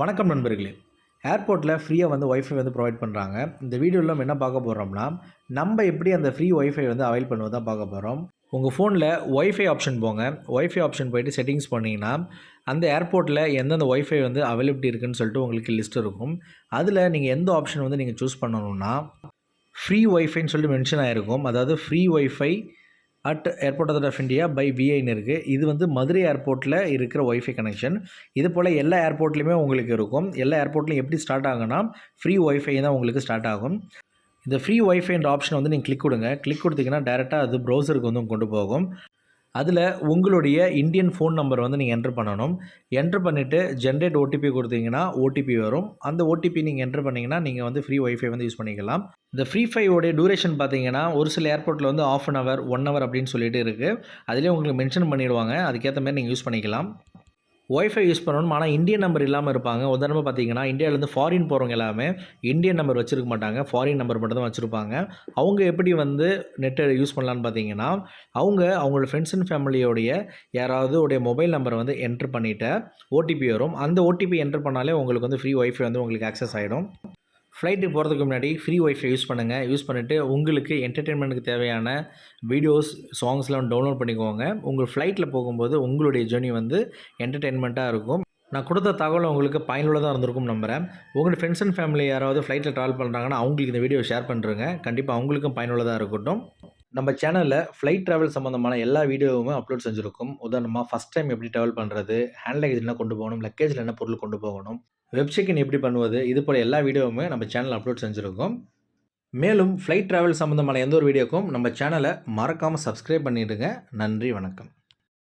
வணக்கம் நண்பர்களே. ஏர்போர்ட்டில் ஃப்ரீயாக வந்து ஒய்ஃபை வந்து ப்ரொவைட் பண்ணுறாங்க. இந்த வீடியோவில் நம்ம என்ன பார்க்க போகிறோம்னா, நம்ம எப்படி அந்த ஃப்ரீ ஒய்ஃபை வந்து அவைல் பண்ணுவது தான் பார்க்க போகிறோம். உங்கள் ஃபோனில் ஒய்ஃபை ஆப்ஷன் போங்க. ஒய்ஃபை ஆப்ஷன் போய்ட்டு செட்டிங்ஸ் பண்ணிங்கன்னா, அந்த ஏர்போர்ட்டில் எந்தெந்த ஒய்ஃபை வந்து அவைலபிலிட்டி இருக்குதுன்னு சொல்லிட்டு உங்களுக்கு லிஸ்ட் இருக்கும். அதில் நீங்கள் எந்த ஆப்ஷன் வந்து நீங்கள் சூஸ் பண்ணணும்னா, ஃப்ரீ ஒய்ஃபைன்னு சொல்லிட்டு மென்ஷன் ஆகிருக்கும். அதாவது free wifi at airport authority of India by விஐன்னு இருக்குது. இது வந்து மதுரை ஏர்போர்ட்டில் இருக்கிற ஒய்ஃபை கனெக்ஷன். இது போல் எல்லா ஏர்போர்ட்லேயுமே உங்களுக்கு இருக்கும். எல்லா ஏர்போர்ட்லையும் எப்படி ஸ்டார்ட் ஆகும்னா, ஃப்ரீ ஒய்ஃபை தான் உங்களுக்கு ஸ்டார்ட் ஆகும். இந்த ஃப்ரீ ஒய்ஃபைன்ற ஆப்ஷன் வந்து நீங்கள் கிளிக் கொடுங்க. கிளிக் கொடுத்தீங்கன்னா டேரெக்டாக அது ப்ரௌசருக்கு வந்து கொண்டு போகும். அதில் உங்களுடைய இந்தியன் ஃபோன் நம்பர் வந்து நீங்கள் என்ட்ரு பண்ணணும். என்ட்ரு பண்ணிவிட்டு ஜென்ரேட் ஓடிபி கொடுத்தீங்கன்னா ஓடிபி வரும். அந்த ஓடிபி நீங்கள் என்ட்ரு பண்ணிங்கன்னா நீங்கள் வந்து ஃப்ரீ ஒய்ஃபை வந்து யூஸ் பண்ணிக்கலாம். இந்த ஃப்ரீ ஃபைவோடைய டூரேஷன் பார்த்தீங்கன்னா, ஒரு சில ஏர்போர்ட்டில் வந்து ½ அன் ஹவர், 1 ஹவர் அப்படின்னு சொல்லிட்டு இருக்குது. அதிலே உங்களுக்கு மென்ஷன் பண்ணிடுவாங்க. அதுக்கேற்ற மாதிரி நீங்கள் யூஸ் பண்ணிக்கலாம். ஒய்ஃபை யூஸ் பண்ணணும். ஆனால் இந்தியன் நம்பர் இல்லாமல் இருப்பாங்க. உதாரணமாக பார்த்தீங்கன்னா, இந்தியாவிலேருந்து ஃபாரின் போகிறவங்க எல்லாமே இந்தியன் நம்பர் வச்சுருக்க மாட்டாங்க. ஃபாரின் நம்பர் மட்டும் தான் வச்சுருப்பாங்க. அவங்க எப்படி வந்து நெட்டை யூஸ் பண்ணலான்னு பார்த்தீங்கன்னா, அவங்களோட ஃப்ரெண்ட்ஸ் அண்ட் ஃபேமிலியோடைய யாராவது உடைய மொபைல் நம்பரை வந்து என்ட்ரு பண்ணிவிட்டு ஓடிபி வரும். அந்த ஓடிபி என்ட்ரு பண்ணாலே உங்களுக்கு வந்து ஃப்ரீ ஒய்ஃபை வந்து உங்களுக்கு ஆக்சஸ் ஆகிடும். ஃப்ளைட்டுக்கு போகிறதுக்கு முன்னாடி ஃப்ரீ ஒய்ஃபை யூஸ் பண்ணுங்கள். யூஸ் பண்ணிவிட்டு உங்களுக்கு என்டர்டெயின்மெண்ட்டுக்கு தேவையான வீடியோஸ், சாங்ஸ்லாம் டவுன்லோட் பண்ணிக்கோங்க. உங்கள் ஃப்ளைட்டில் போகும்போது உங்களுடைய ஜேர்னி வந்து என்டர்டெயின்மெண்ட்டாக இருக்கும். நான் கொடுத்த தகவல் உங்களுக்கு பயனுள்ளதாக இருந்திருக்கும் நம்புகிறேன். உங்களோட ஃப்ரெண்ட்ஸ் அண்ட் ஃபேமிலி யாராவது ஃப்ளைட்டில் ட்ராவல் பண்ணுறாங்கன்னா அவங்களுக்கு இந்த வீடியோ ஷேர் பண்ணுறேங்க. கண்டிப்பாக அவங்களுக்கும் பயனுள்ளதாக இருக்கட்டும். நம்ம சேனலில் ஃப்ளைட் ட்ராவல் சம்மந்தமான எல்லா வீடியோவுமே அப்லோட் செஞ்சுருக்கும். உதாரணமாக ஃபஸ்ட் டைம் எப்படி ட்ராவல் பண்ணுறது, ஹேண்ட் லக்கேஜ் என்ன கொண்டு போகணும், லக்கேஜில் என்ன பொருள் கொண்டு போகணும், வெப் செக் இன் எப்படி பண்ணுவது, இது போல் எல்லா வீடியோவுமே நம்ம சேனலில் அப்லோட் செஞ்சுருக்கோம். மேலும் ஃப்ளைட் ட்ராவல் சம்மந்தமான எந்த ஒரு வீடியோக்கும் நம்ம சேனலை மறக்காமல் சப்ஸ்கிரைப் பண்ணிவிடுங்க. நன்றி, வணக்கம்.